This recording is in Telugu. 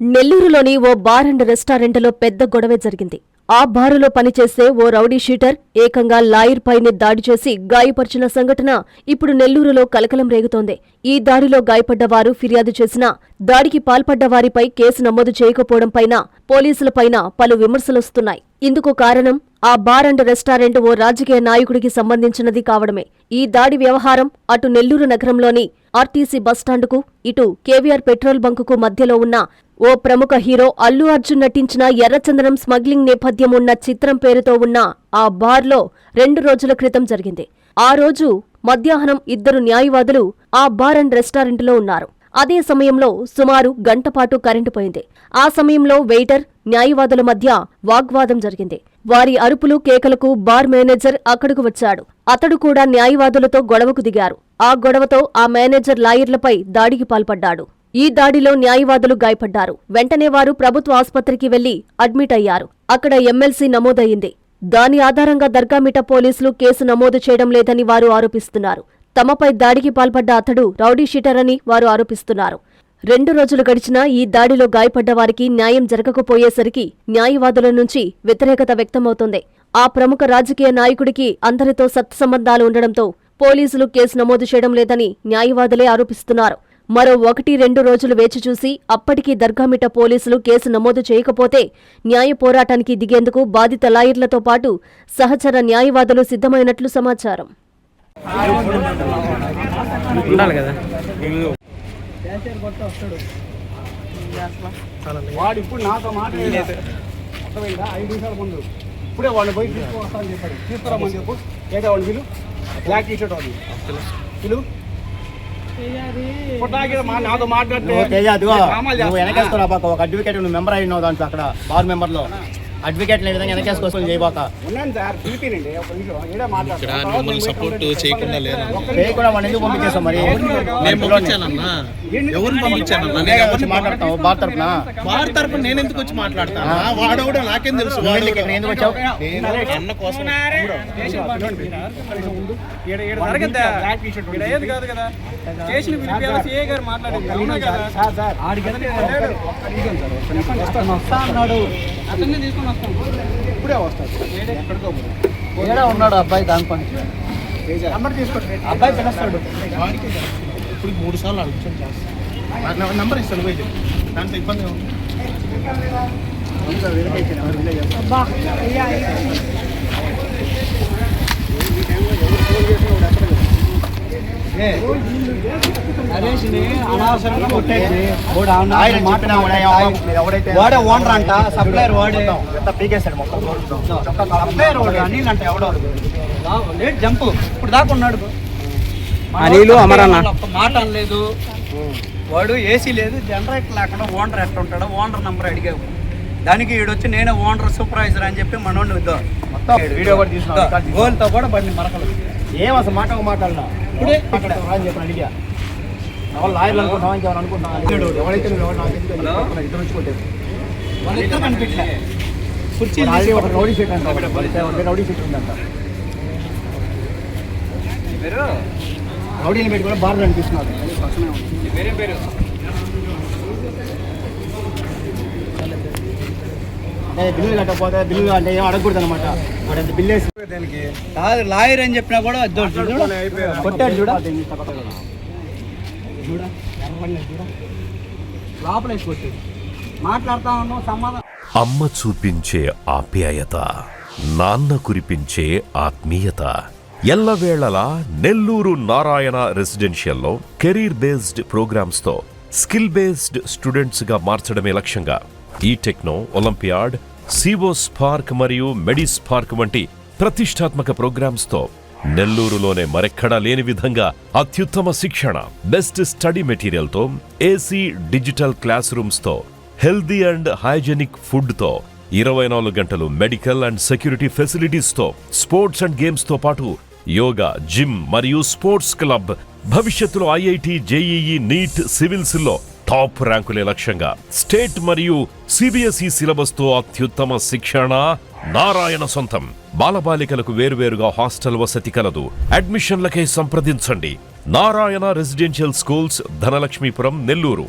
నెల్లూరులోని ఓ బార్ అండ్ రెస్టారెంట్లో పెద్ద గొడవే జరిగింది. ఆ బారులో పనిచేసే ఓ రౌడీ షీటర్ ఏకంగా లాయర్ పైనే దాడి చేసి గాయపరిచిన సంఘటన ఇప్పుడు నెల్లూరులో కలకలం రేగుతోంది. ఈ దాడిలో గాయపడ్డవారు ఫిర్యాదు చేసినా దాడికి పాల్పడ్డవారిపై కేసు నమోదు చేయకపోవడంపైన పోలీసులపైన పలు విమర్శలొస్తున్నాయి. ఇందుకు కారణం ఆ బార్ అండ్ రెస్టారెంట్ ఓ రాజకీయ నాయకుడికి సంబంధించినది కావడమే. ఈ దాడి వ్యవహారం అటు నెల్లూరు నగరంలోని ఆర్టీసీ బస్టాండుకు, ఇటు కేవీఆర్ పెట్రోల్ బంకుకు మధ్యలో ఉన్న ఓ ప్రముఖ హీరో అల్లు అర్జున్ నటించిన ఎర్రచందనం స్మగ్లింగ్ నేపథ్యం ఉన్న చిత్రం పేరుతో ఉన్న ఆ బార్లో 2 రోజుల క్రితం జరిగింది. ఆ రోజు మధ్యాహ్నం 2 న్యాయవాదులు ఆ బార్ అండ్ రెస్టారెంట్లో ఉన్నారు. అదే సమయంలో సుమారు గంటపాటు కరెంటు పోయింది. ఆ సమయంలో వెయిటర్, న్యాయవాదుల మధ్య వాగ్వాదం జరిగింది. వారి అరుపులు కేకలకు బార్ మేనేజర్ అక్కడకు వచ్చాడు. అతడు కూడా న్యాయవాదులతో గొడవకు దిగారు. ఆ గొడవతో ఆ మేనేజర్ లాయర్లపై దాడికి పాల్పడ్డాడు. ఈ దాడిలో న్యాయవాదులు గాయపడ్డారు. వెంటనే వారు ప్రభుత్వ ఆస్పత్రికి వెళ్లి అడ్మిట్ అయ్యారు. అక్కడ ఎమ్మెల్సీ నమోదయింది. దాని ఆధారంగా దర్గామిట పోలీసులు కేసు నమోదు చేయడం లేదని వారు ఆరోపిస్తున్నారు. తమపై దాడికి పాల్పడ్డ అతడు రౌడీ షీటర్ అని వారు ఆరోపిస్తున్నారు. 2 రోజులు గడిచినా ఈ దాడిలో గాయపడ్డ వారికి న్యాయం జరగకపోయేసరికి న్యాయవాదుల నుంచి వ్యతిరేకత వ్యక్తమవుతోంది. ఆ ప్రముఖ రాజకీయ నాయకుడికి అందరితో సత్సంబంధాలు ఉండడంతో పోలీసులు కేసు నమోదు చేయడం లేదని న్యాయవాదులే ఆరోపిస్తున్నారు. మరో 1-2 రోజులు వేచి చూసి అప్పటికీ దర్గామిట పోలీసులు కేసు నమోదు చేయకపోతే న్యాయ పోరాటానికి దిగేందుకు బాధిత లాయర్లతో పాటు సహచర న్యాయవాదులు సిద్ధమైనట్లు సమాచారం. ఇప్పుడే వాళ్ళు పోయి తీసుకొస్తానని చెప్పాడు. తీసుకురామని చెప్పు. ఏదో వాళ్ళు వీళ్ళు బ్లాక్ టీ షర్ట్ వాళ్ళు వీళ్ళు నాతో మాట్లాడితే ఒక అడ్వకేట్ నువ్వు మెంబర్ అయినావు దాంట్లో అక్కడ బార్ మెంబర్ లో అడ్వకేట్ లేని విధంగా వెనకేసుకొస్తాను చేయబాక. ఉన్నాను సార్, పిలిపినండి సపోర్ట్ చేయకుండా కూడా మనం ఎందుకు పంపించేస్తాం మరి? మాట్లాడతావు బార్ తరఫున? బార్ తరఫున నేను ఎందుకు వచ్చి మాట్లాడతాను? వాడు కూడా నాకేం తెలుసు. ఎందుకు వచ్చావు? అన్న కోసం ఇప్పుడే వస్తాడు. ఉన్నాడు అబ్బాయి దాని పని అబ్బాయి పిలుస్తాడు. ఇప్పుడు 3 సార్లు అడుగుతాను. నంబర్ ఇస్తాను పోయి దాంట్లో ఇబ్బంది వాడే ఓనర్ అంట, సప్లైర్ వాడే పీకేసాడు మొత్తం. సప్లైర్ వాడు అనిల్ అంట ఎవడో లేట్ జంపు ఇప్పుడు దాకా ఉన్నాడు. అనిలు అమరన్న మాట అనలేదు వాడు. ఏసీ లేదు, జనరేటర్ లేకుండా ఓనర్ ఎట్లా ఉంటాడో ఓనర్ నంబర్ అడిగావు. దానికి ఈడొచ్చి నేనే ఓనర్ సూపర్వైజర్ అని చెప్పి మనోడిని వద్దాం మొత్తం వీడియో కూడా తీసుకున్నా. గోల్తో కూడా బండి మరకలు ఏం అసలు మాట్లాడినా ఇప్పుడే అక్కడ చెప్పిన అడిగా లాయర్లు అనుకుంటున్నాం, ఇంకెవరు అనుకుంటున్నాం. ఎవరైతే ఇద్దరు వచ్చి కొట్టారు. వాళ్ళిద్దరు కనిపించలే. ఒక రౌడీ షీట్ అంట, రౌడీ షీట్ ఉందంట. రౌడీని పెట్టి కూడా బార్లు అనిపిస్తున్నారు. బిల్లు కట్టకపోతే బిల్లు అంటే ఏం అడగకూడదు అనమాట. వాడు ఎంత బిల్లు వేసి కాదు లాయర్ అని చెప్పినా కూడా కొట్టాడు. లోపల కొట్టాడు. మాట్లాడుతా ఉన్నాం సమాధానం. అమ్మ చూపించే ఆప్యాయత, నాన్న కురిపించే ఆత్మీయత. ఎల్లవేళలా నెల్లూరు నారాయణ రెసిడెన్షియల్లో కెరీర్ బేస్డ్ ప్రోగ్రామ్స్ తో స్కిల్ బేస్డ్ స్టూడెంట్స్ గా మార్చడమే లక్ష్యంగా ఈ టెక్నో, ఒలింపియాడ్, సివో స్పార్క్ మరియు మెడి స్పార్క్ వంటి ప్రతిష్టాత్మక ప్రోగ్రామ్స్ తో నెల్లూరులోనే మరెక్కడా లేని విధంగా అత్యుత్తమ శిక్షణ, బెస్ట్ స్టడీ మెటీరియల్ తో, ఏసీ డిజిటల్ క్లాస్ రూమ్స్ తో, హెల్దీ అండ్ హైజెనిక్ ఫుడ్ తో, 24 గంటలు మెడికల్ అండ్ సెక్యూరిటీ ఫెసిలిటీస్ తో, స్పోర్ట్స్ అండ్ గేమ్స్ తో పాటు యోగా, జిమ్ మరియు స్పోర్ట్స్ క్లబ్. భవిష్యత్తులో ఐఐటి, జేఈఈ, నీట్, సివిల్స్ లో టాప్ ర్యాంకులే లక్ష్యంగా స్టేట్ మరియు సిబిఎస్ఈ సిలబస్ తో అత్యుత్తమ శిక్షణ నారాయణ సొంతం. బాలబాలికలకు వేర్వేరుగా హాస్టల్ వసతి కలదు. అడ్మిషన్లకై సంప్రదించండి. Narayana residential schools, Dhanalakshmipuram, Nellore.